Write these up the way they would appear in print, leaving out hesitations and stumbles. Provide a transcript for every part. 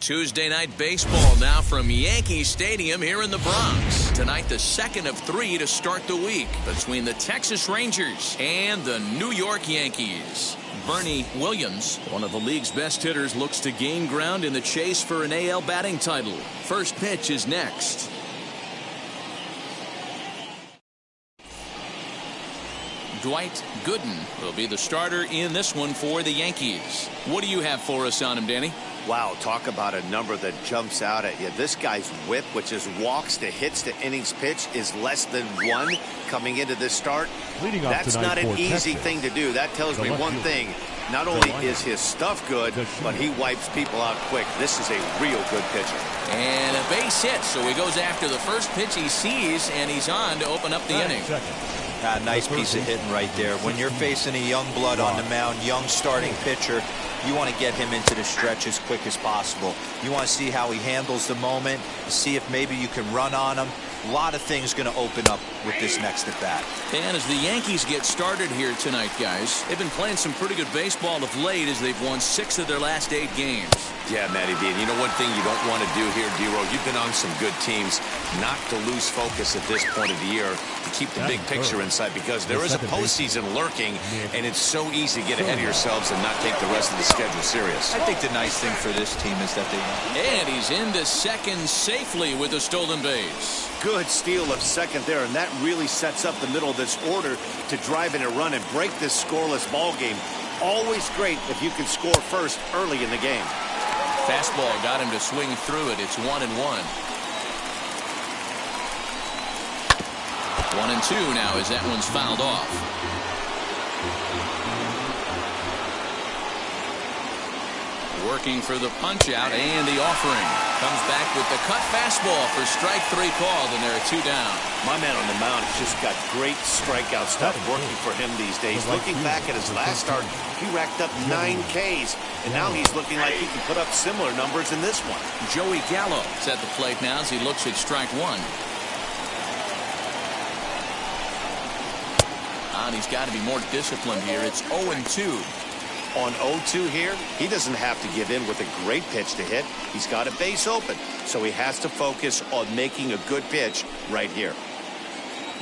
Tuesday night baseball now from Yankee Stadium here in the Bronx. Tonight, the second of 3 to start the week between the Texas Rangers and the New York Yankees. Bernie Williams, one of the league's best hitters, looks to gain ground in the chase for an AL batting title. First pitch is next. Dwight Gooden will be the starter in this one for the Yankees. What do you have for us on him, Danny? Wow, talk about a number that jumps out at you. This guy's whip, which is walks to hits to innings pitch, is less than 1 coming into this start. That's not an easy thing to do. That tells me one thing. Not only is his stuff good, but he wipes people out quick. This is a real good pitcher. And a base hit, so he goes after the first pitch he sees, and he's on to open up the inning. Nice piece of hitting right there. When you're facing a young blood on the mound, young starting pitcher, you want to get him into the stretch as quick as possible. You want to see how he handles the moment, see if maybe you can run on him. A lot of things going to open up with this next at bat. And as the Yankees get started here tonight, guys, they've been playing some pretty good baseball of late as they've won 6 of their last 8 games. Yeah, Matty B. And you know one thing you don't want to do here, D-Row, you've been on some good teams, not to lose focus at this point of the year, to keep the big picture in sight, because there is a postseason lurking, and it's so easy to get ahead of yourselves and not take the rest of the schedule serious. I think the nice thing for this team is that And he's into second safely with a stolen base. Good steal of second there, and that really sets up the middle of this order to drive in a run and break this scoreless ball game. Always great if you can score first early in the game. Fastball got him to swing through it. It's 1-1. 1-2 now as that one's fouled off. Working for the punch out and the offering. Comes back with the cut fastball for strike 3 called, and there are 2 down. My man on the mound has just got great strikeout stuff working for him these days. Looking back at his last start, he racked up 9 Ks, and now he's looking like he can put up similar numbers in this one. Joey Gallo is at the plate now as he looks at strike 1. And he's got to be more disciplined here. It's 0-2. On 0-2 here, he doesn't have to give in with a great pitch to hit. He's got a base open, so he has to focus on making a good pitch right here.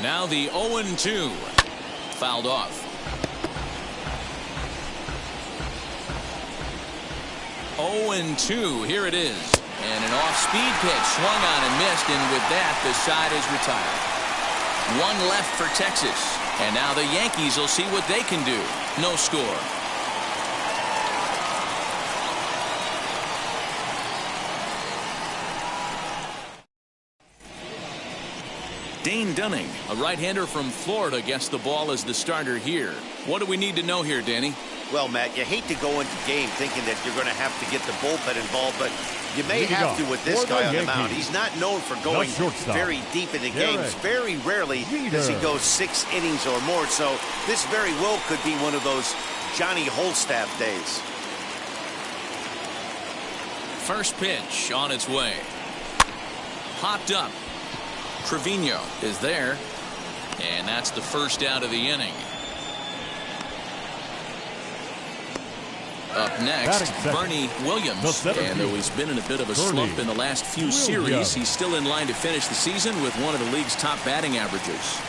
Now the 0-2. Fouled off. 0-2. Here it is. And an off-speed pitch swung on and missed, and with that, the side is retired. 1 left for Texas. And now the Yankees will see what they can do. No score. Dane Dunning, a right-hander from Florida, gets the ball as the starter here. What do we need to know here, Danny? Well, Matt, you hate to go into game thinking that you're going to have to get the bullpen involved, but you may have to with this guy on the mound. He's not known for going very deep into games. Very rarely does he go 6 innings or more, so this very well could be one of those Johnny Holstaff days. First pitch on its way. Popped up. Trevino is there, and that's the first out of the inning. Up next, Bernie Williams, and though he's been in a bit of a slump in the last few series, he's still in line to finish the season with one of the league's top batting averages.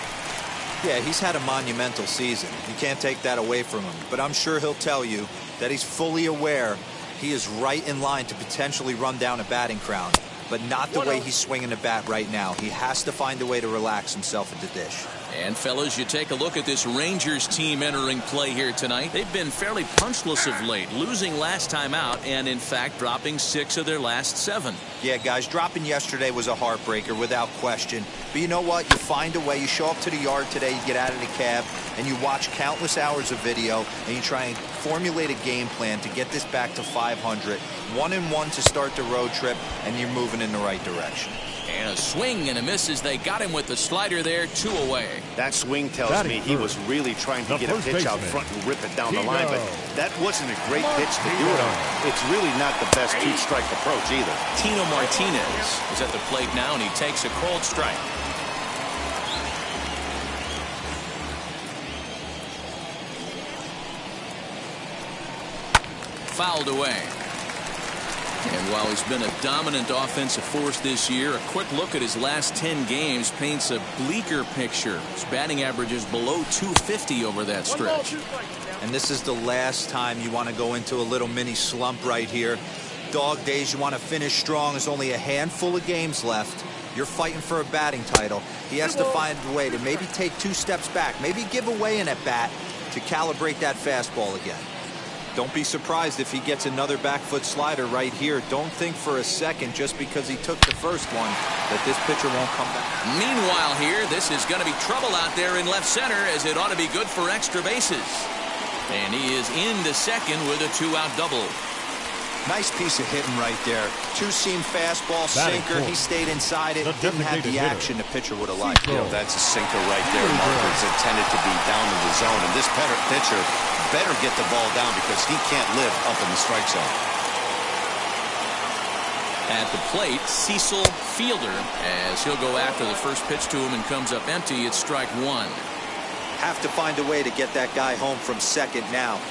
Yeah, he's had a monumental season. You can't take that away from him, but I'm sure he'll tell you that he's fully aware he is right in line to potentially run down a batting crown. But not the way he's swinging the bat right now. He has to find a way to relax himself at the dish. And fellas, you take a look at this Rangers team entering play here tonight. They've been fairly punchless of late, losing last time out and in fact dropping 6 of their last 7. Yeah, guys, dropping yesterday was a heartbreaker without question. But you know what? You find a way. You show up to the yard today, you get out of the cab, and you watch countless hours of video, and you try and formulate a game plan to get this back to 500. 1-1 to start the road trip, and you're moving in the right direction. And a swing and a miss as they got him with the slider there, 2 away. That swing tells me he was really trying to get a pitch out front and rip it down the line, but that wasn't a great pitch to do it on. It's really not the best 2-strike approach either. Tino Martinez is at the plate now, and he takes a cold strike. Fouled away. And while he's been a dominant offensive force this year, a quick look at his last 10 games paints a bleaker picture. His batting average is below 250 over that stretch. And this is the last time you want to go into a little mini slump right here. Dog days, you want to finish strong. There's only a handful of games left. You're fighting for a batting title. He has to find a way to maybe take 2 steps back, maybe give away an at-bat to calibrate that fastball again. Don't be surprised if he gets another back foot slider right here. Don't think for a second, just because he took the first one, that this pitcher won't come back. Meanwhile here, this is going to be trouble out there in left center, as it ought to be good for extra bases. And he is into second with a 2-out double. Nice piece of hitting right there. 2-seam fastball, sinker. He stayed inside it. Didn't have the action the pitcher would have liked. That's a sinker right there, Mark. It's intended to be down in the zone. And this pitcher better get the ball down, because he can't live up in the strike zone. At the plate, Cecil Fielder, as he'll go after the first pitch to him and comes up empty. It's strike 1. Have to find a way to get that guy home from second now.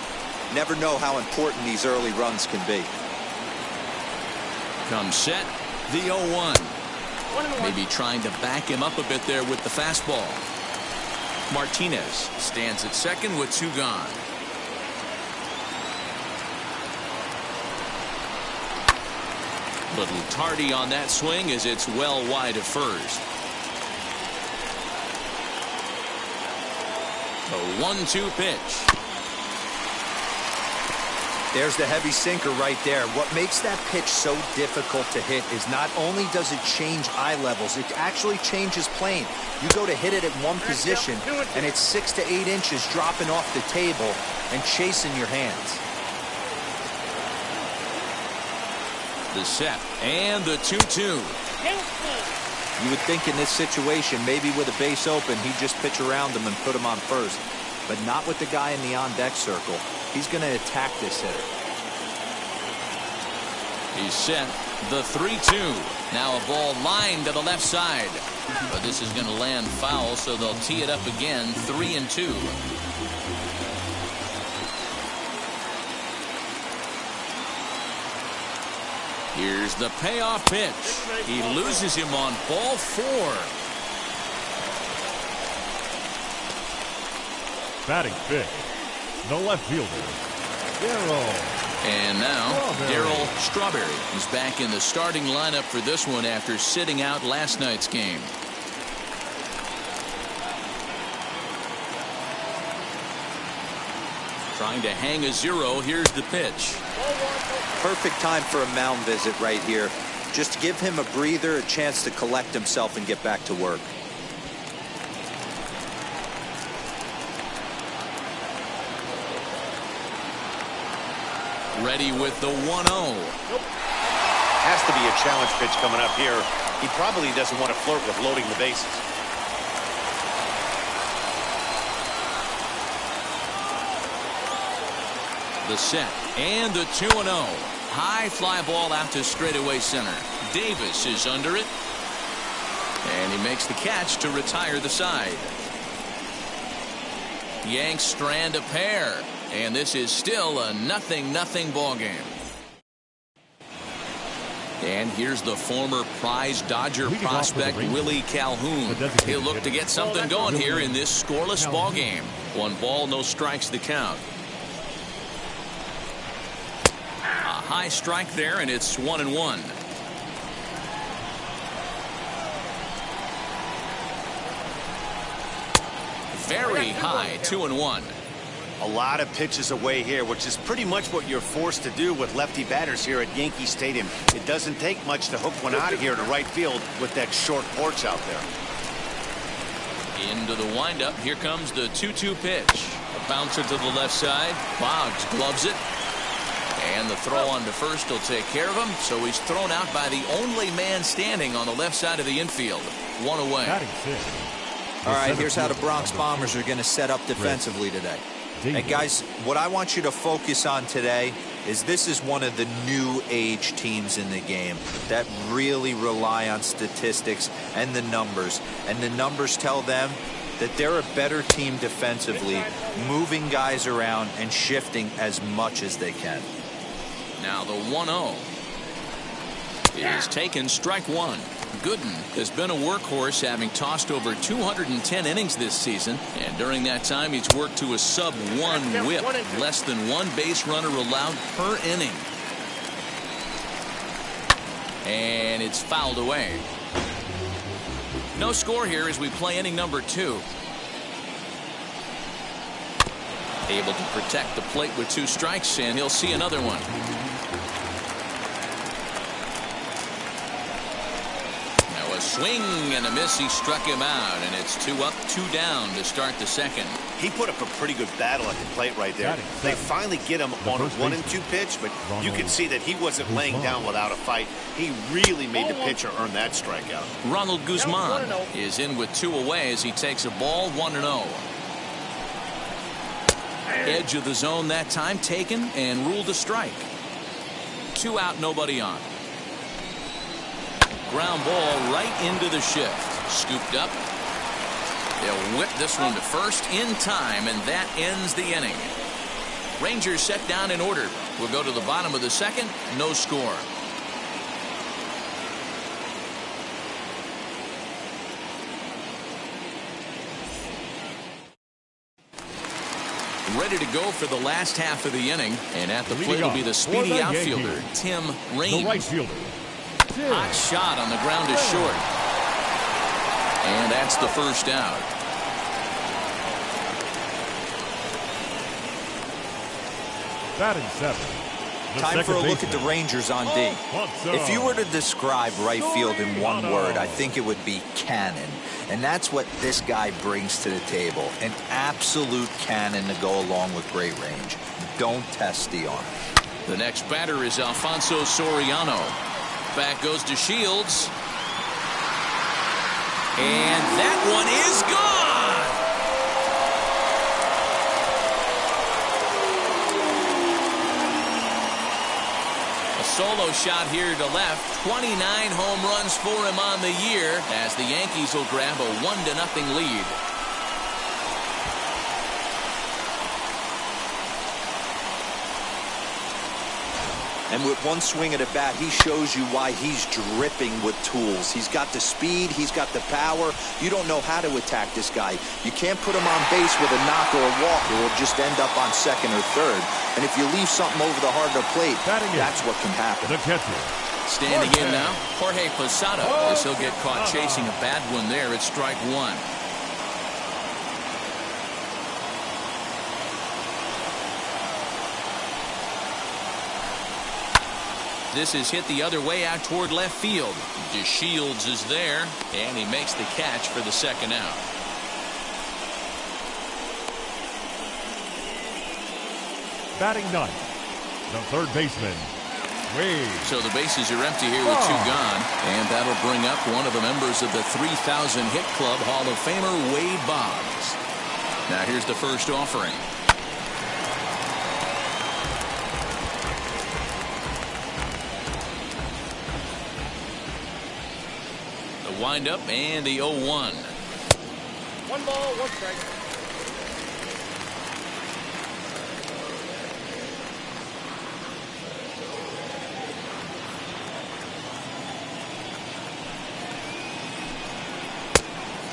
Never know how important these early runs can be. Comes set, the 0-1. Maybe trying to back him up a bit there with the fastball. Martinez stands at second with 2 gone. Little tardy on that swing, as it's well wide of first. A 1-2 pitch. There's the heavy sinker right there. What makes that pitch so difficult to hit is not only does it change eye levels, it actually changes plane. You go to hit it at one position, and it's 6 to 8 inches dropping off the table and chasing your hands. The set and the 2-2. You would think in this situation, maybe with a base open, he'd just pitch around him and put him on first. But not with the guy in the on-deck circle. He's going to attack this hitter. He's set, the 3-2. Now a ball lined to the left side. But this is going to land foul, so they'll tee it up again, 3-2. Here's the payoff pitch. He loses him on ball 4. Batting fifth, the left fielder, Darryl. And now Darryl Strawberry is back in the starting lineup for this one after sitting out last night's game. Trying to hang a 0. Here's the pitch. Perfect time for a mound visit right here. Just give him a breather, a chance to collect himself and get back to work. Ready with the 1-0. Has to be a challenge pitch coming up here. He probably doesn't want to flirt with loading the bases. The set and the 2-0. High fly ball out to straightaway center. Davis is under it. And he makes the catch to retire the side. Yanks strand a pair. And this is still a 0-0 ball game. And here's the former prize Dodger prospect Willie Calhoun. He'll look to get something going here in this scoreless ball game. 1 ball, no strikes to count. A high strike there, and it's 1-1. very high 2-1. A lot of pitches away here, which is pretty much what you're forced to do with lefty batters here at Yankee Stadium. It doesn't take much to hook one out of here to right field with that short porch out there. Into the windup. Here comes the 2-2 pitch. A bouncer to the left side. Boggs gloves it. And the throw on to first will take care of him. So he's thrown out by the only man standing on the left side of the infield. One away. All right, here's how the Bronx Bombers are going to set up defensively today. And guys, what I want you to focus on today is this is one of the new age teams in the game that really rely on statistics and the numbers. And the numbers tell them that they're a better team defensively, moving guys around and shifting as much as they can. Now the 1-0 is taken, strike one. Gooden has been a workhorse, having tossed over 210 innings this season, and during that time he's worked to a sub-1 whip, less than one base runner allowed per inning. And it's fouled away. No score here as we play inning number 2. Able to protect the plate with 2 strikes, and he'll see another one. Swing and a miss. He struck him out, and it's 2 up, 2 down to start the second. He put up a pretty good battle at the plate right there. They finally get him on a 1-2 pitch, but you can see that he wasn't laying down without a fight. He really made the pitcher earn that strikeout. Ronald Guzman is in with 2 away as he takes a ball, 1-0. Edge of the zone that time taken and ruled a strike. 2 out, nobody on. Ground ball right into the shift. Scooped up. They'll whip this one to first in time, and that ends the inning. Rangers set down in order. We'll go to the bottom of the second. No score. Ready to go for the last half of the inning, and at the plate will be the speedy outfielder, Tim Raines. The right fielder. Hot shot on the ground is short. And that's the first out. Batting 7. Time for a look at the Rangers on D. If you were to describe right field in one word, I think it would be cannon. And that's what this guy brings to the table. An absolute cannon to go along with great range. Don't test the arm. The next batter is Alfonso Soriano. Back goes to Shields. And that one is gone. A solo shot here to left. 29 home runs for him on the year as the Yankees will grab a 1-0 lead. And with one swing of the bat, he shows you why he's dripping with tools. He's got the speed. He's got the power. You don't know how to attack this guy. You can't put him on base with a knock or a walk, or he'll just end up on second or third. And if you leave something over the heart of the plate, that's what can happen. The catcher. Standing in now, Jorge Posada, as he'll get caught chasing a bad one there at strike one. This is hit the other way out toward left field. DeShields is there, and he makes the catch for the second out. Batting 9, the third baseman, Wade. So the bases are empty here with 2 gone, and that'll bring up one of the members of the 3,000 hit club, Hall of Famer Wade Boggs. Now here's the first offering. Wind up and the 0-1. 1 ball, 1 strike.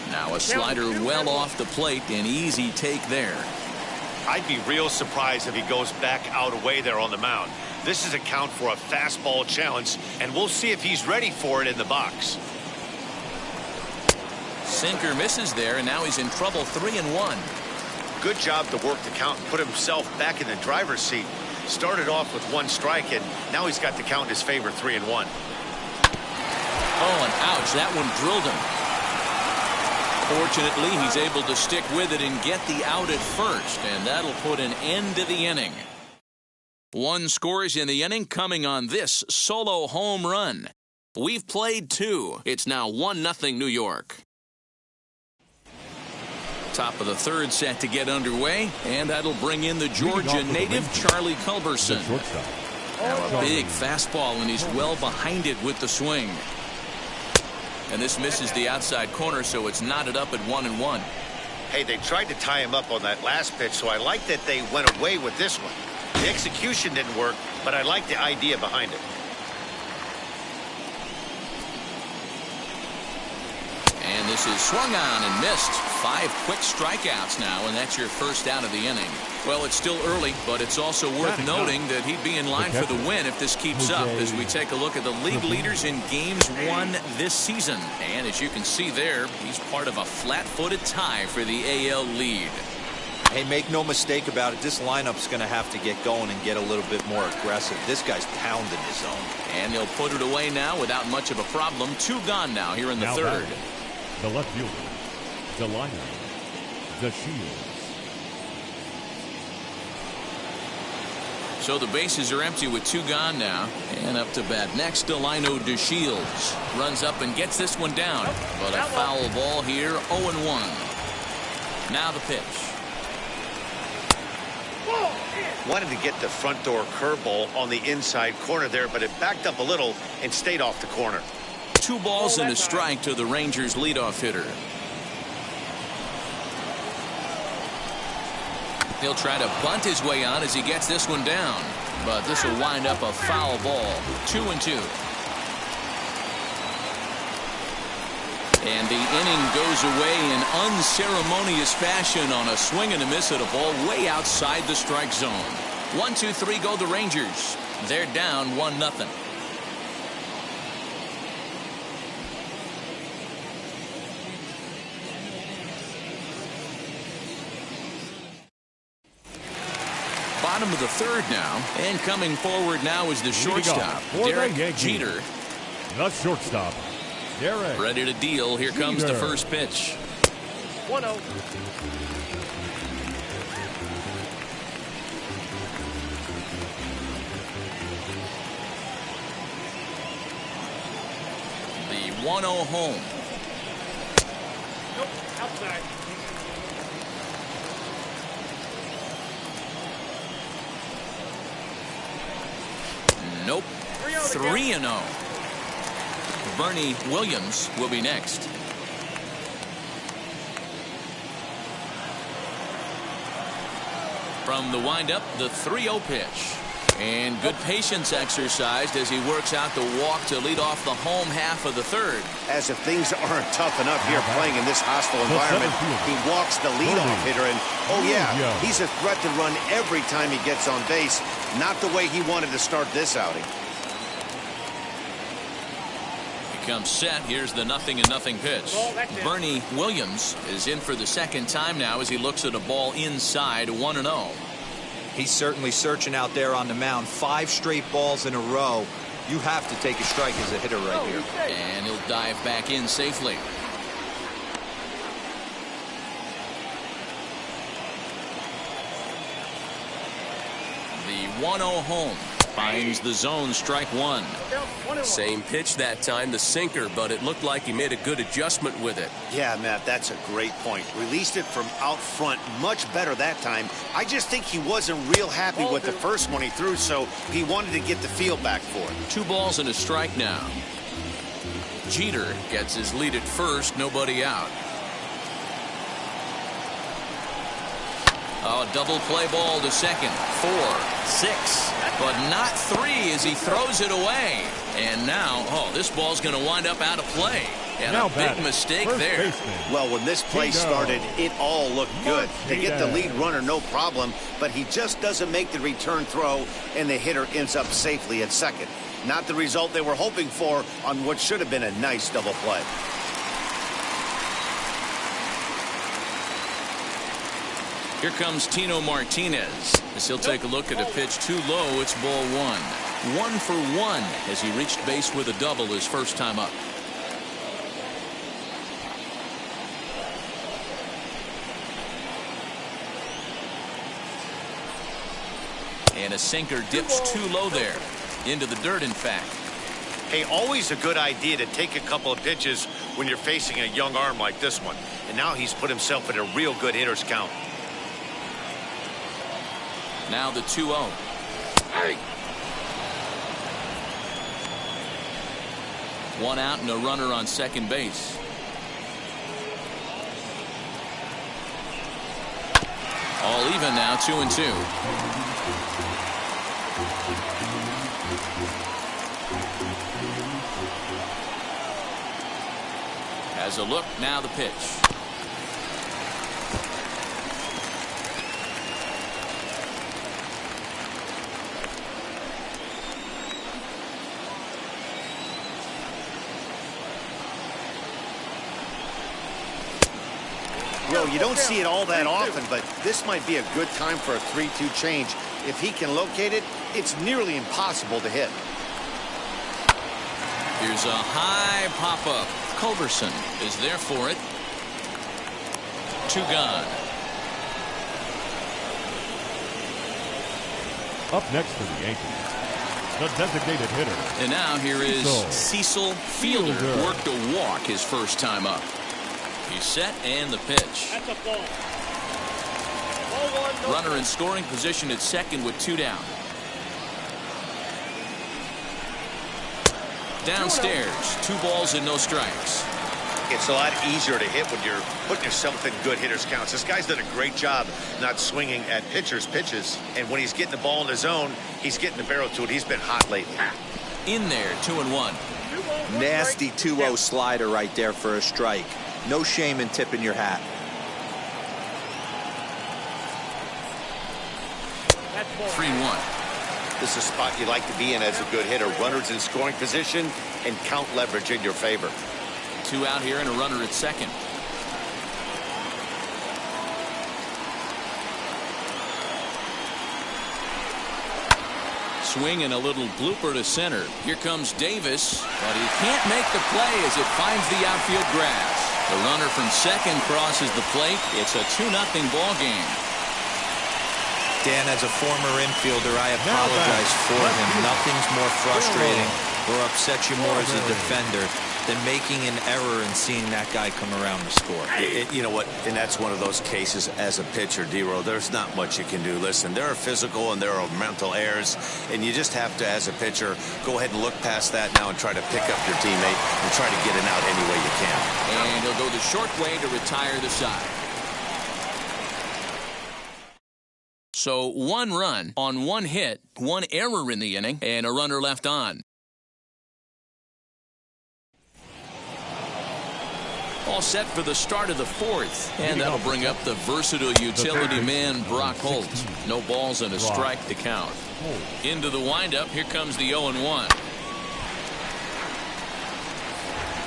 Now a slider well off the plate, an easy take there. I'd be real surprised if he goes back out away there on the mound. This is a count for a fastball challenge, and we'll see if he's ready for it in the box. sinker misses there, and now he's in trouble. 3-1. Good job to work the count and put himself back in the driver's seat. Started off with 1 strike, and now he's got the count in his favor. 3-1. Oh, and ouch, that one drilled him. Fortunately, he's able to stick with it and get the out at first, and that'll put an end to the inning. 1 scores in the inning coming on this solo home run. We've played 2. It's now 1-0 New York. Top of the 3rd set to get underway, and that'll bring in the Georgia native Charlie Culberson. Now a big fastball, and he's well behind it with the swing. And this misses the outside corner, so it's knotted up at 1-1. Hey, they tried to tie him up on that last pitch, so I like that they went away with this one. The execution didn't work, but I like the idea behind it. And this is swung on and missed. 5 quick strikeouts now, and that's your first out of the inning. Well, it's still early, but it's also worth noting that he'd be in line for the win if this keeps up as we take a look at the league leaders in games won this season. And as you can see there, he's part of a flat-footed tie for the AL lead. Hey, make no mistake about it, this lineup's going to have to get going and get a little bit more aggressive. This guy's pounding the zone. And he'll put it away now without much of a problem. 2 gone now here in the 3rd. The left fielder, Delino, the Shields. So the bases are empty with 2 gone now. And up to bat next, Delino DeShields. Runs up and gets this one down. But a foul ball here, 0-1. Now the pitch. Wanted to get the front door curveball on the inside corner there, but it backed up a little and stayed off the corner. 2 balls and a strike to the Rangers leadoff hitter. He'll try to bunt his way on as he gets this one down, but this will wind up a foul ball. 2-2. And the inning goes away in unceremonious fashion on a swing and a miss at a ball way outside the strike zone. 1-2-3 go the Rangers. They're down 1-0. Bottom of the 3rd now, and coming forward now is the shortstop, Derek Jeter. The shortstop, Derek. Ready to deal. Here comes the first pitch. 1-0. The 1-0 home. Nope, outside. Nope. 3-0. Bernie Williams will be next. From the windup, the 3-0 pitch. And good patience exercised as he works out the walk to lead off the home half of the 3rd. As if things aren't tough enough here playing in this hostile environment, he walks the leadoff hitter, and oh yeah, he's a threat to run every time he gets on base. Not the way he wanted to start this outing. He comes set. Here's the 0-0 pitch. Bernie Williams is in for the 2nd time now as he looks at a ball inside. 1-0. He's certainly searching out there on the mound. 5 straight balls in a row. You have to take a strike as a hitter right here. And he'll dive back in safely. The 1-0 home finds the zone, strike 1. Same pitch that time, the sinker, but it looked like he made a good adjustment with it. Yeah, Matt, that's a great point. Released it from out front much better that time. I just think he wasn't real happy with the first one he threw, so he wanted to get the feel back for it. 2 balls and a strike now. Jeter gets his lead at first, nobody out. Oh, double play ball to second. 4, 6, but not 3 as he throws it away. And now, oh, this ball's going to wind up out of play. And a big mistake there. Well, when this play started, it all looked good. To get the lead runner, no problem, but he just doesn't make the return throw, and the hitter ends up safely at second. Not the result they were hoping for on what should have been a nice double play. Here comes Tino Martinez as he'll take a look at a pitch too low. It's ball one. 1 for 1 as he reached base with a double his first time up. And a sinker dips too low there. Into the dirt, in fact. Hey, always a good idea to take a couple of pitches when you're facing a young arm like this one. And now he's put himself in a real good hitter's count. Now the 2-0. Hey. 1 out and a runner on second base. All even now, 2-2. Has a look, now the pitch. Well, you don't see it all that often, but this might be a good time for a 3-2 change. If he can locate it, it's nearly impossible to hit. Here's a high pop-up. Culberson is there for it. 2 gone. Up next for the Yankees, the designated hitter. And now here is Cecil Fielder. Worked a walk his first time up. He's set and the pitch. That's a ball. Ball 1, no Runner in scoring position at second with 2 down. Downstairs, 2 balls and no strikes. It's a lot easier to hit when you're putting yourself in good hitter's counts. This guy's done a great job not swinging at pitchers' pitches. And when he's getting the ball in the zone, he's getting the barrel to it. He's been hot lately. In there, 2-1. Nasty 2-0 slider right there for a strike. No shame in tipping your hat. That's ball. 3-1. This is a spot you like to be in as a good hitter. Runners in scoring position and count leverage in your favor. 2 out here and a runner at second. Swing and a little blooper to center. Here comes Davis, but he can't make the play as it finds the outfield grass. The runner from second crosses the plate. It's a 2-0 ball game. Dan, as a former infielder, I apologize for him. Nothing's more frustrating or upsets you more as a defender than making an error and seeing that guy come around to score. You know what? And that's one of those cases as a pitcher, D-Row. There's not much you can do. Listen, there are physical and there are mental errors, and you just have to, as a pitcher, go ahead and look past that now and try to pick up your teammate and try to get it out any way you can. And he'll go the short way to retire the side. So 1 run on 1 hit, 1 error in the inning, and a runner left on. All set for the start of the 4th, and that'll bring up the versatile utility man Brock Holt. No balls and a strike to count. Into the windup, here comes the 0-1.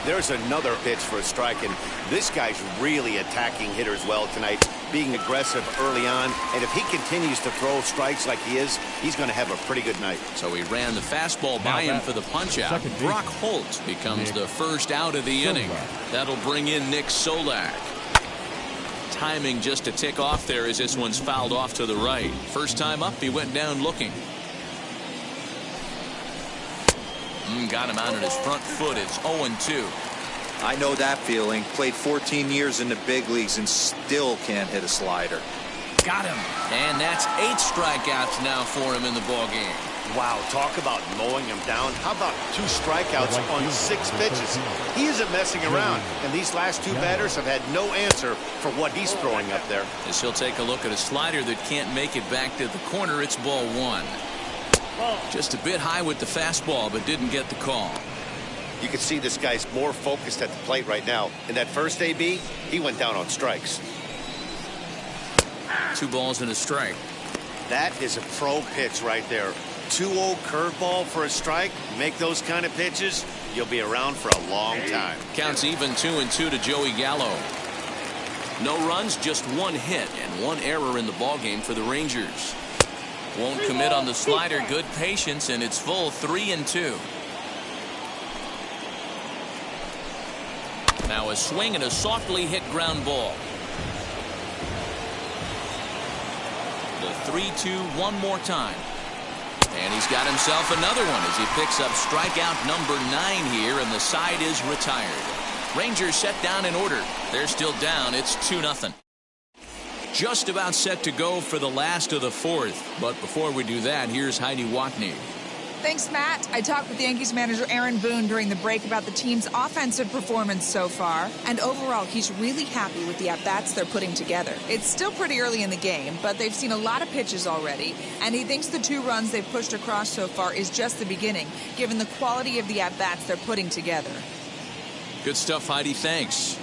There's another pitch for a strike, and this guy's really attacking hitters well tonight, being aggressive early on, and if he continues to throw strikes like he is, he's going to have a pretty good night. So he ran the fastball by him for the punch-out. Brock Holt becomes the first out of the inning. That'll bring in Nick Solak. Timing just a tick off there as this one's fouled off to the right. First time up, he went down looking. Got him out on his front foot. It's 0-2. I know that feeling. Played 14 years in the big leagues and still can't hit a slider. Got him. And that's 8 strikeouts now for him in the ballgame. Wow, talk about mowing him down. How about 2 strikeouts on 6 pitches? He isn't messing around, and these last 2 batters have had no answer for what he's throwing up there. As he'll take a look at a slider that can't make it back to the corner, it's ball 1. Just a bit high with the fastball, but didn't get the call. You can see this guy's more focused at the plate right now. In that first AB, he went down on strikes. 2 balls and a strike. That is a pro pitch right there. 2-0 curveball for a strike. Make those kind of pitches, you'll be around for a long time. Counts even 2-2 to Joey Gallo. No runs, just one hit and one error in the ballgame for the Rangers. Won't commit on the slider. Good patience, and it's full 3-2. Now a swing and a softly hit ground ball. The 3-2 one more time. And he's got himself another one as he picks up strikeout number 9 here, and the side is retired. Rangers set down in order. They're still down. It's 2-0. Just about set to go for the last of the 4th. But before we do that, here's Heidi Watney. Thanks, Matt. I talked with Yankees manager Aaron Boone during the break about the team's offensive performance so far. And overall, he's really happy with the at-bats they're putting together. It's still pretty early in the game, but they've seen a lot of pitches already. And he thinks the 2 runs they've pushed across so far is just the beginning, given the quality of the at-bats they're putting together. Good stuff, Heidi. Thanks.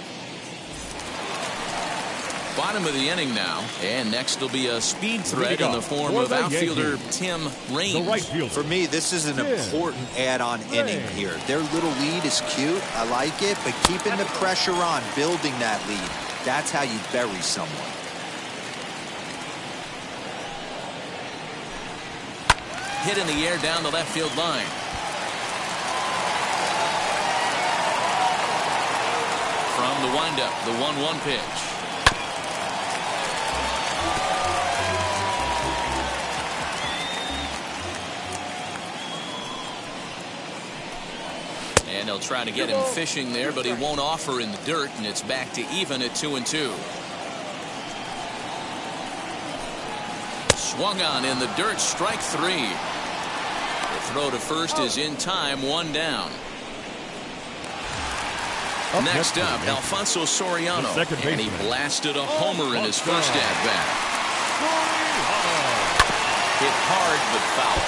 Bottom of the inning now, and next will be a speed threat in the form of outfielder Tim Raines. For me, this is an important add-on inning here. Their little lead is cute. I like it, but keeping the pressure on, building that lead, that's how you bury someone. Hit in the air down the left field line. From the windup, the 1-1 pitch. And they'll try to get him fishing there, but he won't offer in the dirt, and it's back to even at 2-2. Swung on in the dirt, strike 3. The throw to first is in time, 1 down. Next up, Alfonso Soriano, and he blasted a homer in his first at-bat. Hit hard but foul.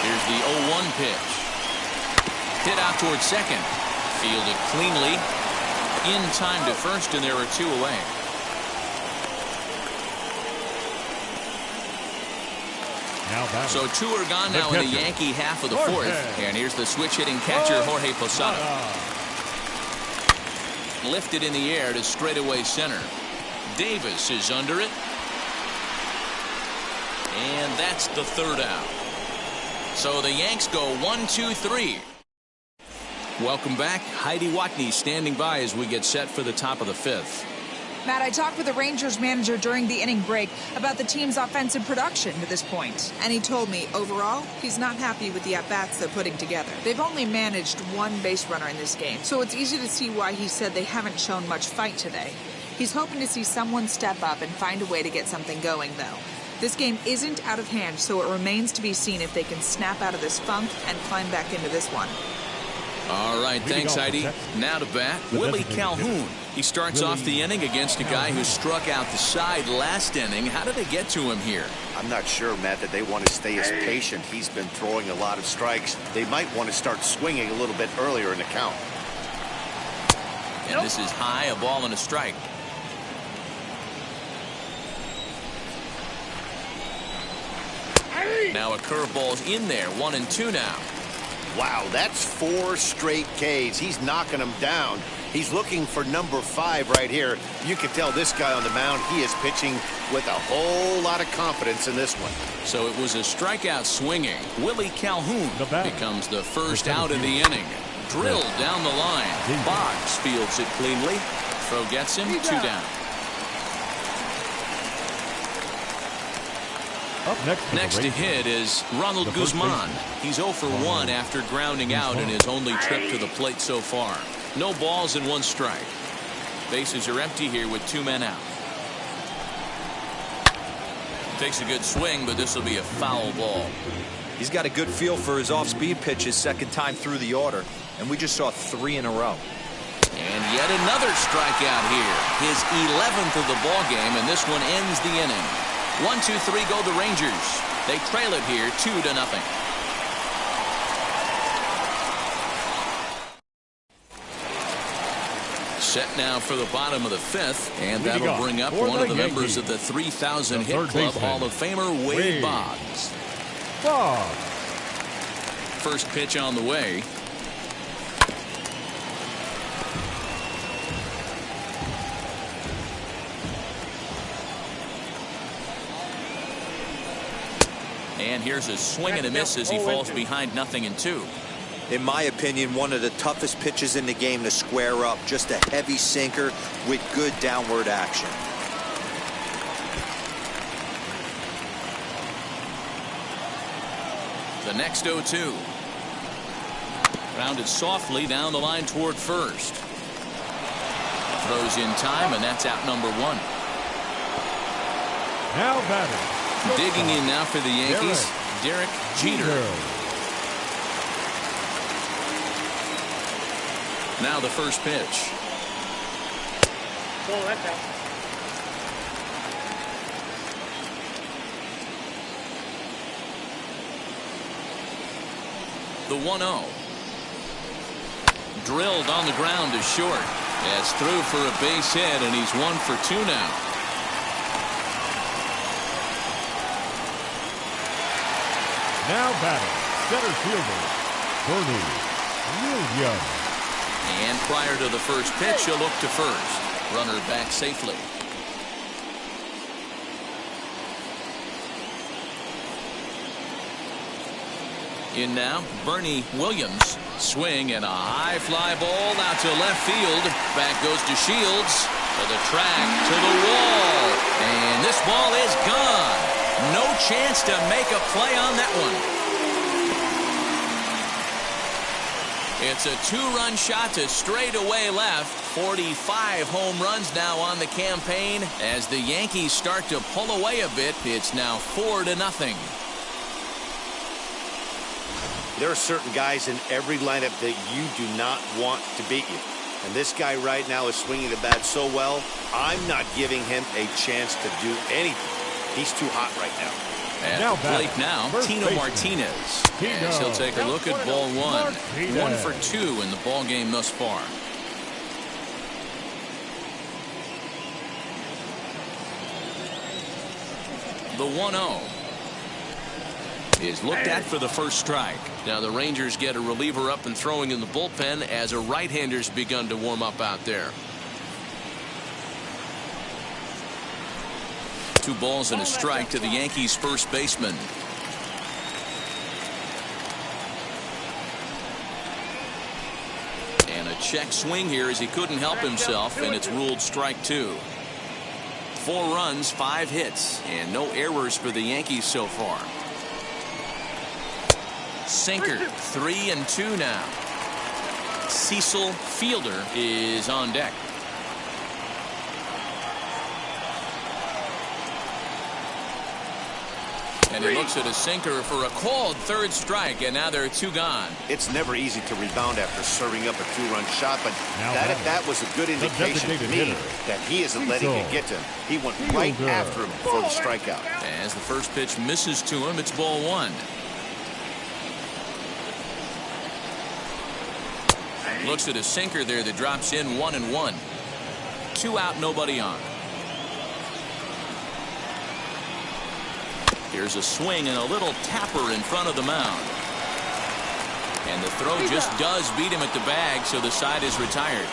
Here's the 0-1 pitch. Hit out towards second. Fielded cleanly. In time to first, and there are 2 away. So 2 are gone now in the Yankee half of the 4th. And here's the switch-hitting catcher, Jorge Posada. Lifted in the air to straightaway center. Davis is under it. And that's the 3rd out. So the Yanks go 1-2-3. Welcome back. Heidi Watney standing by as we get set for the top of the 5th. Matt, I talked with the Rangers manager during the inning break about the team's offensive production to this point. And he told me, overall, he's not happy with the at-bats they're putting together. They've only managed 1 base runner in this game, so it's easy to see why he said they haven't shown much fight today. He's hoping to see someone step up and find a way to get something going, though. This game isn't out of hand, so it remains to be seen if they can snap out of this funk and climb back into this one. All right, thanks, Heidi. Now to bat, Willie Calhoun. He starts off the inning against a guy who struck out the side last inning. How did they get to him here? I'm not sure, Matt, that they want to stay as patient. He's been throwing a lot of strikes. They might want to start swinging a little bit earlier in the count. And this is high, a ball and a strike. Now a curveball's in there, 1-2 now. Wow, that's 4 straight Ks. He's knocking them down. He's looking for number 5 right here. You can tell this guy on the mound, he is pitching with a whole lot of confidence in this one. So it was a strikeout swinging. Willie Calhoun becomes the first out of the inning. Drilled down the line. Boggs fields it cleanly. Throw gets him, 2 down. Next to hit is Ronald Guzman. He's 0 for 1 after grounding out in his only trip to the plate so far. No balls and 1 strike. Bases are empty here with 2 men out. Takes a good swing, but this will be a foul ball. He's got a good feel for his off-speed pitches second time through the order, and we just saw 3 in a row. And yet another strikeout here. His 11th of the ball game, and this one ends the inning. 1-2-3 go the Rangers. They trail it here 2-0. Set now for the bottom of the 5th, and that'll bring up one of the members of the 3,000 hit club, Hall of Famer Wade Boggs. first pitch on the way. And here's a swing and a miss as he falls behind 0-2. In my opinion, one of the toughest pitches in the game to square up. Just a heavy sinker with good downward action. The next 0-2. Rounded softly down the line toward first. Throws in time, and that's out number 1. Now batting. Digging in now for the Yankees, Derek Jeter. Now the first pitch. Ball, that's out. The 1-0. Drilled on the ground to short. That's through for a base hit, and he's 1 for 2 now. Now batting, center fielder, Bernie Williams. And prior to the first pitch, he'll look to first. Runner back safely. In now, Bernie Williams. Swing and a high fly ball out to left field. Back goes to Shields. To the track, to the wall. And this ball is gone. No chance to make a play on that one. It's a 2-run shot to straightaway left. 45 home runs now on the campaign. As the Yankees start to pull away a bit, it's now 4-0. There are certain guys in every lineup that you do not want to beat you. And this guy right now is swinging the bat so well, I'm not giving him a chance to do anything. He's too hot right now. At the plate now, Tino Martinez. As he'll take a look at ball 1. 1 for 2 in the ball game thus far. The 1-0 is looked at for the first strike. Now the Rangers get a reliever up and throwing in the bullpen as a right-hander's begun to warm up out there. 2 balls and a strike to the Yankees first baseman. And a check swing here as he couldn't help himself, and it's ruled strike 2. 4 runs, 5 hits, and no errors for the Yankees so far. Sinker, 3-2 now. Cecil Fielder is on deck. And he looks at a sinker for a called third strike, and now there are 2 gone. It's never easy to rebound after serving up a 2-run shot, but that was a good indication to me that he isn't letting it get to him. He went right after him for the strikeout. As the first pitch misses to him, it's ball 1. Looks at a sinker there that drops in 1-1. 2 out, nobody on. Here's a swing and a little tapper in front of the mound. And the throw just does beat him at the bag, so the side is retired.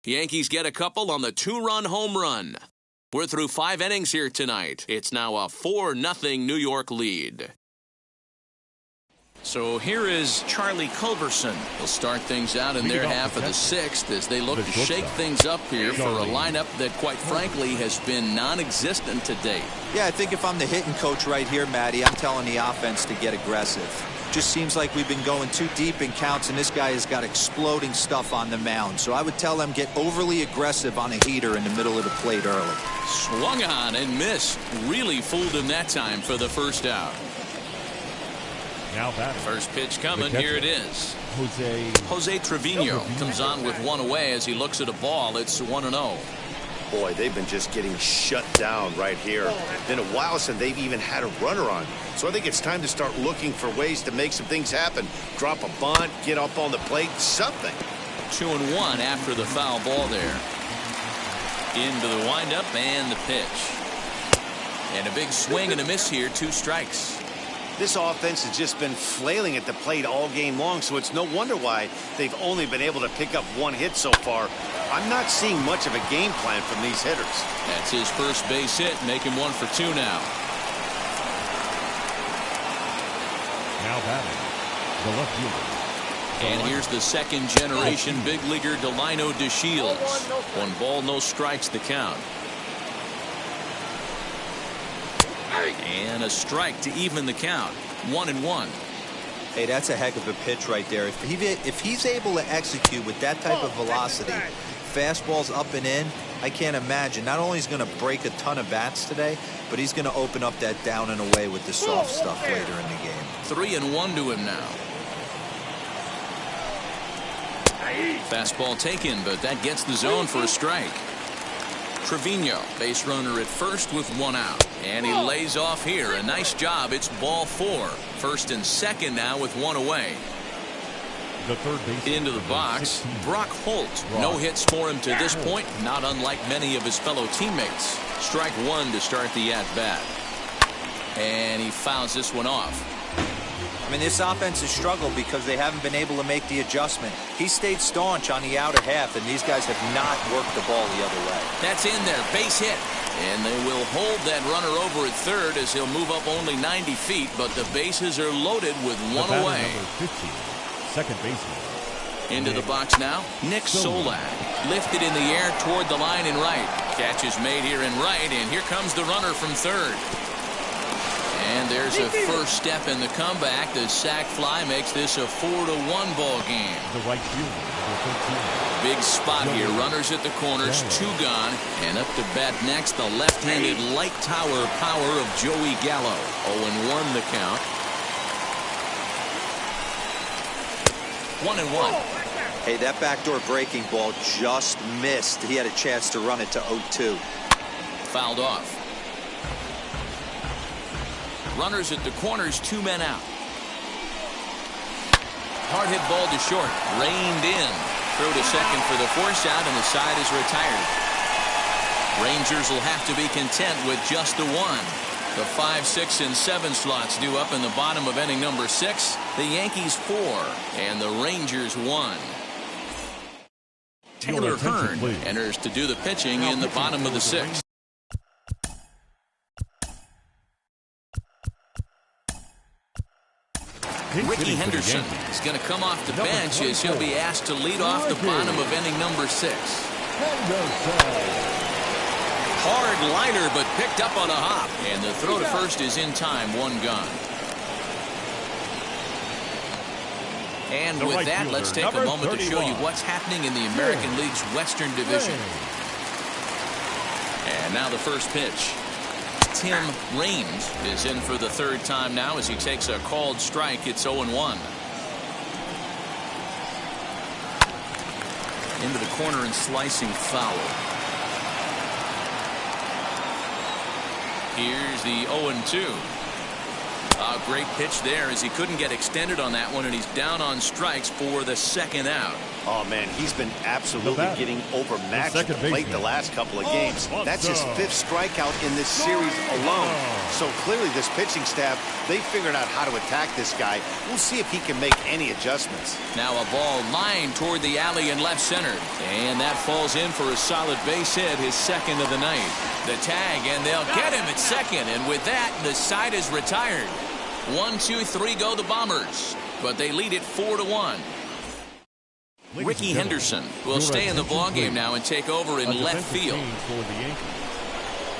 The Yankees get a couple on the 2-run home run. We're through 5 innings here tonight. It's now a 4-0 New York lead. So here is Charlie Culberson. He'll start things out in their half of the 6th as they look to shake things up here for a lineup that, quite frankly, has been non-existent to date. Yeah, I think if I'm the hitting coach right here, Matty, I'm telling the offense to get aggressive. Just seems like we've been going too deep in counts, and this guy has got exploding stuff on the mound. So I would tell them get overly aggressive on a heater in the middle of the plate early. Swung on and missed. Really fooled him that time for the first out. Now back. First pitch coming. Here it is. Jose Trevino comes on with 1 away as he looks at a ball. It's 1-0. Boy, they've been just getting shut down right here. Been a while since they've even had a runner on. So I think it's time to start looking for ways to make some things happen. Drop a bunt, get up on the plate, something. 2-1 after the foul ball there. Into the windup and the pitch. And a big swing and a miss here. 2 strikes. This offense has just been flailing at the plate all game long, so it's no wonder why they've only been able to pick up one hit so far. I'm not seeing much of a game plan from these hitters. That's his first base hit, making 1 for 2 now. Now batting, the left fielder. And here's the second generation big leaguer Delino DeShields. 1 ball, no strikes the count. And a strike to even the count. 1-1. Hey, that's a heck of a pitch right there. If he's able to execute with that type of velocity, fastballs up and in, I can't imagine. Not only is he going to break a ton of bats today, but he's going to open up that down and away with the soft stuff later in the game. 3-1 to him now. Fastball taken, but that gets the zone for a strike. Trevino, base runner at first with 1 out. And he lays off here. A nice job. It's ball 4. First and second now with 1 away. The third base into the box, Brock Holt. No hits for him to this point, not unlike many of his fellow teammates. Strike 1 to start the at-bat. And he fouls this one off. I mean, this offense has struggled because they haven't been able to make the adjustment. He stayed staunch on the outer half, and these guys have not worked the ball the other way. That's in there, base hit. And they will hold that runner over at third as he'll move up only 90 feet, but the bases are loaded with 1 away. Number 15, second baseman. Into the box now, Nick Solak. Lifted in the air toward the line in right. Catch is made here in right, and here comes the runner from third. And there's a first step in the comeback. The sac fly makes this a 4-1 ball game. The right fielder, number 13. Big spot here. Runners at the corners, 2 gone. And up to bat next, the left-handed light tower power of Joey Gallo. 0-1 the count. 1-1. Hey, that backdoor breaking ball just missed. He had a chance to run it to 0-2. Fouled off. Runners at the corners, 2 men out. Hard hit ball to short. Reined in. Throw to second for the force out, and the side is retired. Rangers will have to be content with just the 1. The 5, 6, and 7 slots due up in the bottom of inning number 6. The Yankees 4 and the Rangers 1. Taylor Hearn enters to do the pitching in the bottom of the 6th. Ricky Henderson is going to come off the bench as he'll be asked to lead off the bottom of inning number 6. Hard liner, but picked up on a hop. And the throw to first is in time. 1 gone. And with that, let's take a moment to show you what's happening in the American League's Western Division. And now the first pitch. Tim Raines is in for the 3rd time now as he takes a called strike. It's 0-1. Into the corner and slicing foul. Here's the 0-2. A great pitch there as he couldn't get extended on that one, and he's down on strikes for the 2nd out. Oh, man, he's been absolutely getting overmatched at the plate the last couple of games. That's his 5th strikeout in this series alone. So clearly this pitching staff, they figured out how to attack this guy. We'll see if he can make any adjustments. Now a ball lined toward the alley in left center. And that falls in for a solid base hit, his 2nd of the night. The tag, and they'll get him at second. And with that, the side is retired. 1, 2, 3 go the Bombers. But they lead it 4-1. Ricky Henderson will stay in the ballgame now and take over in left field.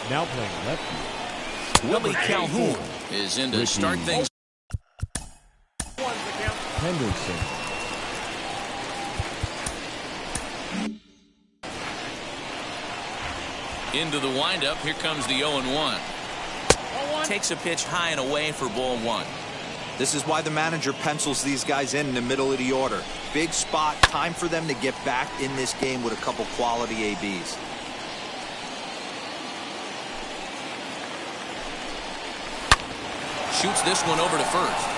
Now playing left field. Willie Calhoun is in to start things. Henderson. Into the windup. Here comes the 0-1. Takes a pitch high and away for ball 1. This is why the manager pencils these guys in the middle of the order. Big spot, time for them to get back in this game with a couple quality ABs. Shoots this one over to first.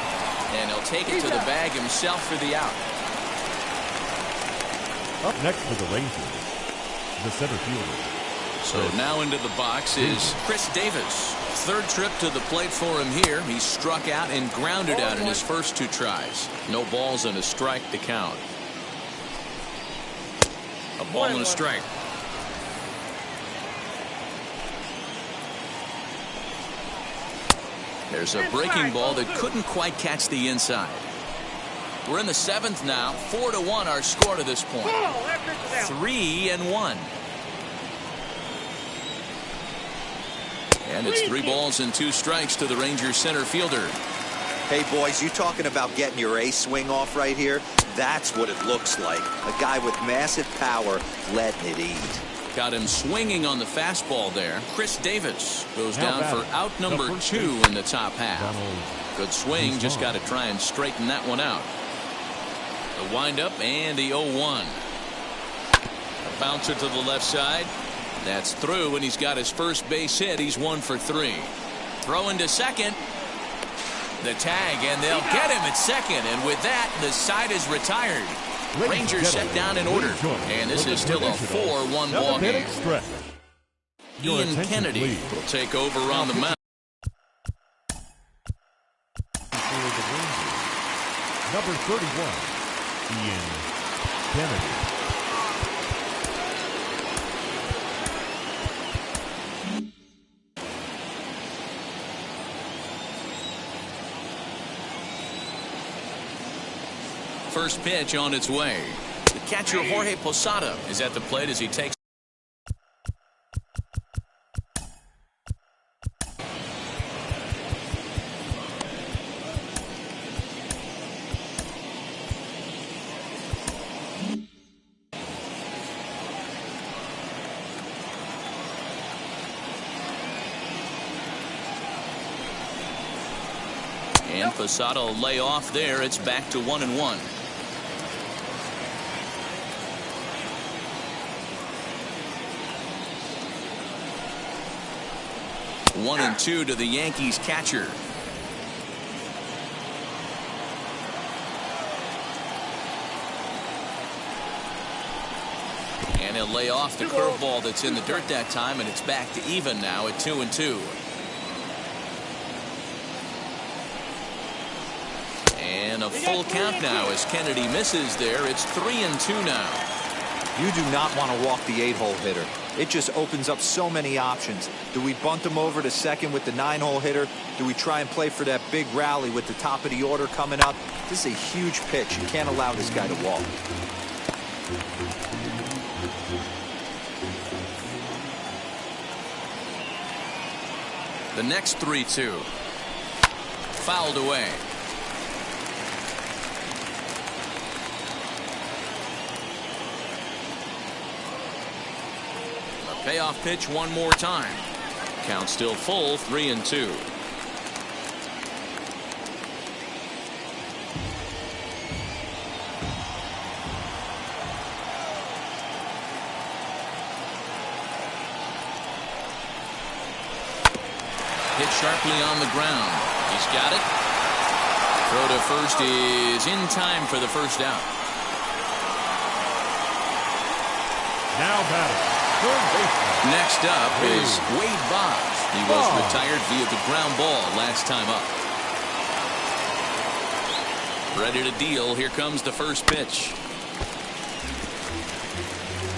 And he'll take it to the bag himself for the out. Up next for the Rangers, the center fielder. So now into the box is Chris Davis. Third trip to the plate for him here. He struck out and grounded out in his first 2 tries. No balls and a strike to count. A ball and a strike. There's a breaking ball that couldn't quite catch the inside. We're in the 7th now. 4-1 our score to this point. 3-1. And it's 3 balls and 2 strikes to the Rangers center fielder. Hey, boys, you talking about getting your ace swing off right here? That's what it looks like. A guy with massive power letting it eat. Got him swinging on the fastball there. Chris Davis goes down for out number 2 in the top half. Good swing, just got to try and straighten that one out. The windup and the 0-1. A bouncer to the left side. That's through, and he's got his first base hit. He's 1 for 3. Throwing to second. The tag, and they'll get him at second. And with that, the side is retired. Rangers set down in order. And this is still a 4-1 ball game. Ian Kennedy will take over on the mound. Number 31, Ian Kennedy. First pitch on its way. The catcher Jorge Posada is at the plate as he takes. And Posada will lay off there. It's back to 1-1. 1-2 to the Yankees catcher. And he'll lay off the curveball that's in the dirt that time, and it's back to even now at 2-2. And a full count now as Kennedy misses there. It's 3-2 now. You do not want to walk the 8-hole hitter. It just opens up so many options. Do we bunt him over to second with the 9-hole hitter? Do we try and play for that big rally with the top of the order coming up? This is a huge pitch. You can't allow this guy to walk. The next 3-2. Fouled away. Payoff pitch one more time. Count still full, 3-2. Hit sharply on the ground. He's got it. Throw to first is in time for the first out. Now batting. Next up is Wade Boggs. He was retired via the ground ball last time up. Ready to deal. Here comes the first pitch.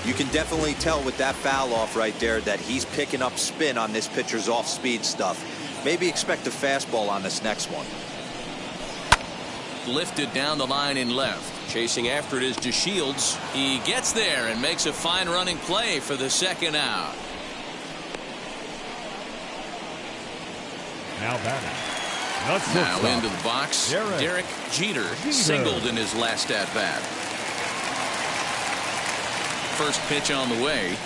You can definitely tell with that foul off right there that he's picking up spin on this pitcher's off-speed stuff. Maybe expect a fastball on this next one. Lifted down the line in left. Chasing after it is DeShields. He gets there and makes a fine running play for the second out. Now batting. Now into the box. Derek Jeter singled in his last at bat. First pitch on the way.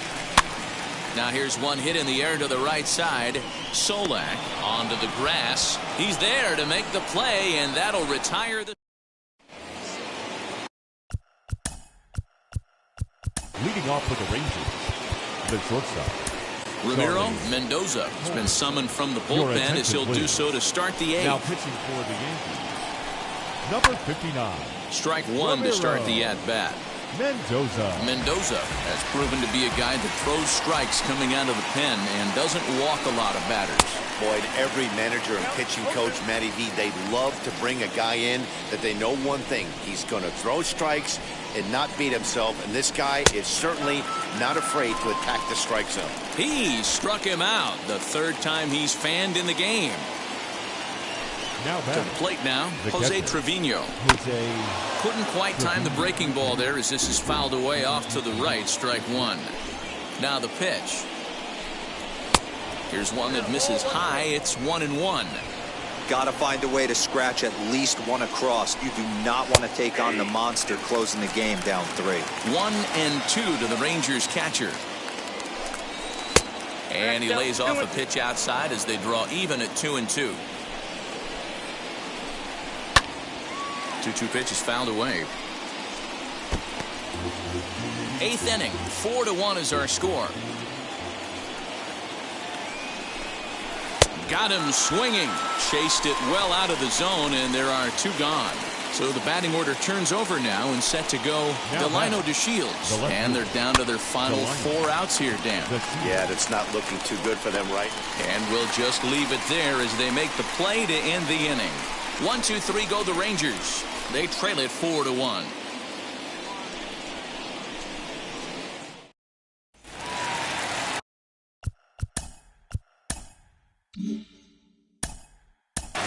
Now here's one hit in the air to the right side. Solak onto the grass. He's there to make the play, and that'll retire the. Leading off for the Rangers, the shortstop. Ramiro Mendoza has been summoned from the bullpen as he'll do so to start the 8th. Now pitching for the Yankees, number 59. Strike one to start the at-bat. Mendoza has proven to be a guy that throws strikes coming out of the pen and doesn't walk a lot of batters. Boyd, every manager and pitching coach, Matty V, they love to bring a guy in that they know one thing. He's going to throw strikes and not beat himself, and this guy is certainly not afraid to attack the strike zone. He struck him out the third time he's fanned in the game. Now to the plate now, Jose Trevino. Couldn't quite time the breaking ball there as this is fouled away off to the right, strike one. Now the pitch. Here's one that misses high. It's 1-1. Got to find a way to scratch at least one across. You do not want to take on the monster closing the game down 3. 1-2 to the Rangers catcher. And he lays off a pitch outside as they draw even at 2-2. 2-2 pitch is fouled away. 8th inning, 4-1 is our score. Got him swinging. Chased it well out of the zone, and there are 2 gone. So the batting order turns over now and set to go Delino DeShields. And they're down to their final 4 outs here, Dan. Yeah, that's not looking too good for them, right? And we'll just leave it there as they make the play to end the inning. 1-2-3 go the Rangers. They trail it 4-1.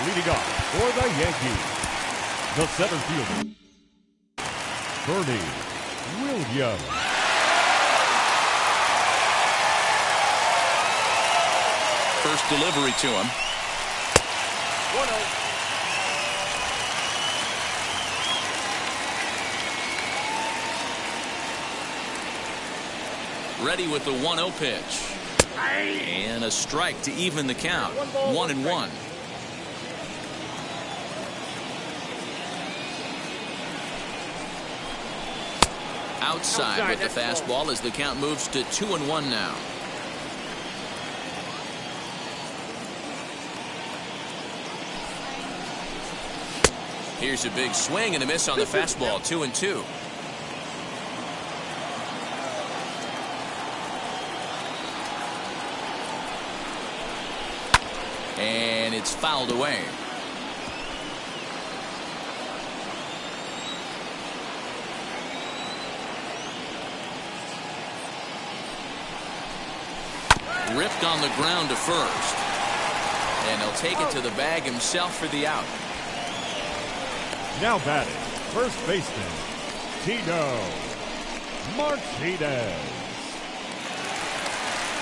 Leading off for the Yankees, the center fielder, Bernie Williams. First delivery to him. 1-0. Ready with the 1-0 pitch. And a strike to even the count. 1-1. Outside with the fastball as the count moves to 2-1 now. Here's a big swing and a miss on the fastball. 2-2. And it's fouled away. Ripped on the ground to first. And he'll take it to the bag himself for the out. Now batting, first baseman, Tino Martinez.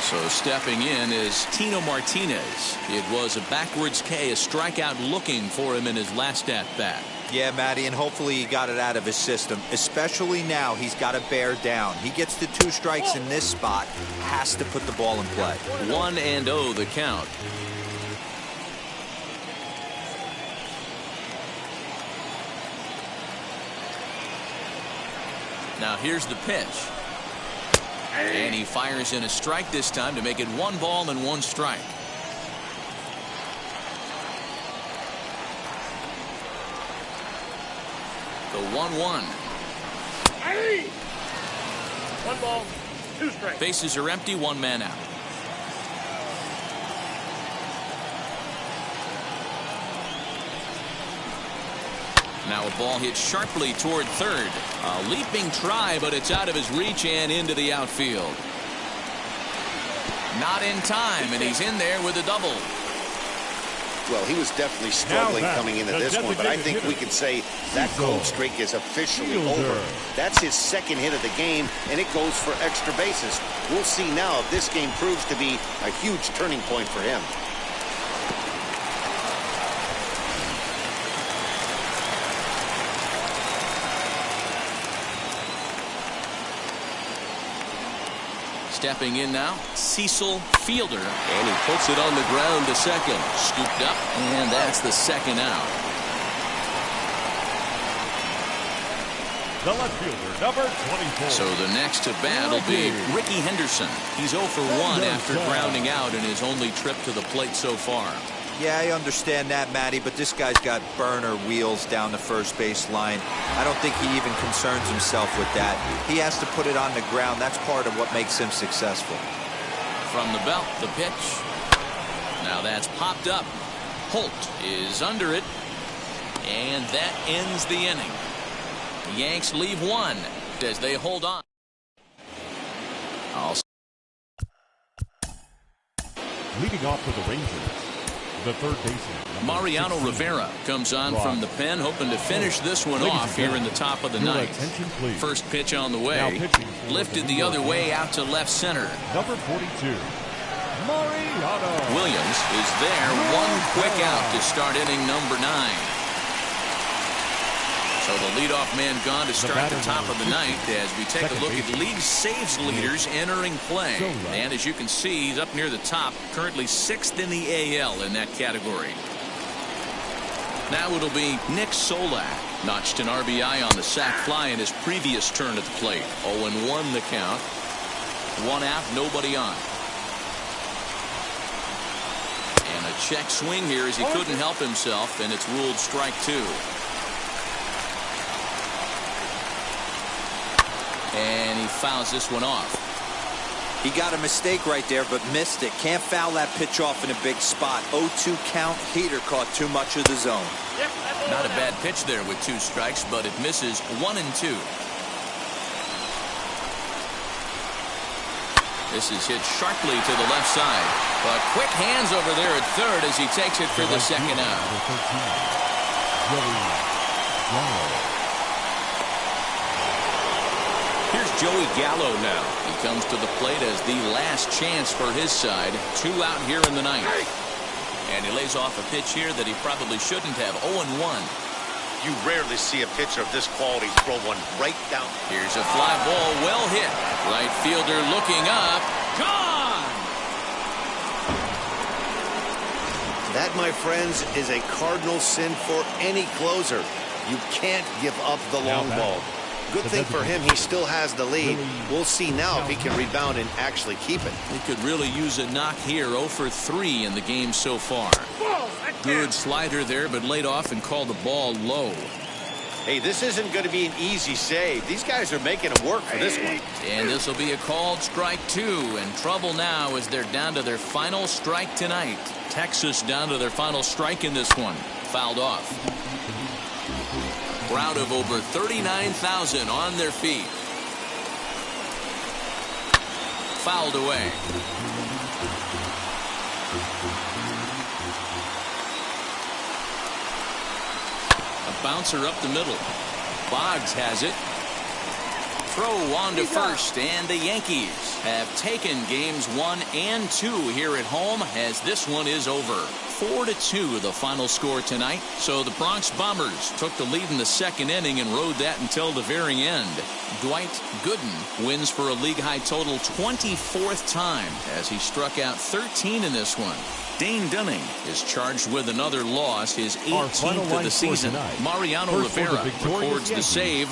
So stepping in is Tino Martinez. It was a backwards K, a strikeout looking for him in his last at-bat. Yeah, Matty, and hopefully he got it out of his system. Especially now, he's got to bear down. He gets the 2 strikes in this spot, has to put the ball in play. 1-0 the count. Now here's the pitch. And he fires in a strike this time to make it 1 ball and 1 strike. The 1-1. 1 ball, 2 strikes. Bases are empty, 1 man out. Now a ball hit sharply toward third. A leaping try, but it's out of his reach and into the outfield. Not in time, and he's in there with a double. Well, he was definitely struggling coming into this one, but I think we can say that cold streak is officially over. That's his 2nd hit of the game, and it goes for extra bases. We'll see now if this game proves to be a huge turning point for him. Stepping in now, Cecil Fielder. And he puts it on the ground to second. Scooped up, and that's the 2nd out. The left fielder, number 24. So the next to bat will be Ricky Henderson. He's 0 for 1 after grounding out in his only trip to the plate so far. Yeah, I understand that, Matty, but this guy's got burner wheels down the first base line. I don't think he even concerns himself with that. He has to put it on the ground. That's part of what makes him successful. From the belt, the pitch. Now that's popped up. Holt is under it, and that ends the inning. The Yanks leave one as they hold on. Leading off for the Rangers, the third baseman, Mariano Rivera comes on from the pen, hoping to finish this one off here in the top of the ninth. First pitch on the way, lifted the other way out to left center. Number 42, Mariano Williams is there, one quick out to start inning number 9. So the leadoff man gone to start the top of the ninth as we take a look at league saves leaders entering play. And as you can see, he's up near the top, currently 6th in the AL in that category. Now it'll be Nick Solak. Notched an RBI on the sac fly in his previous turn at the plate. 0-1 the count. 1 out, nobody on. And a check swing here as he couldn't help himself, and it's ruled strike 2. And he fouls this one off. He got a mistake right there, but missed it. Can't foul that pitch off in a big spot. 0-2 count. Heater caught too much of the zone. Not a bad pitch there with 2 strikes, but it misses 1 and 2. This is hit sharply to the left side. But quick hands over there at third as he takes it for the second out. Here's Joey Gallo now. He comes to the plate as the last chance for his side. 2 out here in the ninth. And he lays off a pitch here that he probably shouldn't have. 0-1. You rarely see a pitcher of this quality throw one right down. Here's a fly ball, well hit. Right fielder looking up. Gone! That, my friends, is a cardinal sin for any closer. You can't give up the long ball. Good thing for him, he still has the lead. We'll see now if he can rebound and actually keep it. He could really use a knock here. 0 for 3 in the game so far. Good slider there, but laid off and called the ball low. Hey, this isn't going to be an easy save. These guys are making him work for this one. And this will be a called strike 2. And trouble now as they're down to their final strike tonight. Texas down to their final strike in this one. Fouled off. Crowd of over 39,000 on their feet. Fouled away. A bouncer up the middle. Boggs has it. Throw on to first, and the Yankees have taken games 1 and 2 here at home as this one is over. 4-2 the final score tonight. So the Bronx Bombers took the lead in the second inning and rode that until the very end. Dwight Gooden wins for a league-high total 24th time as he struck out 13 in this one. Dane Dunning is charged with another loss, his 18th of the season. Mariano Rivera records the save.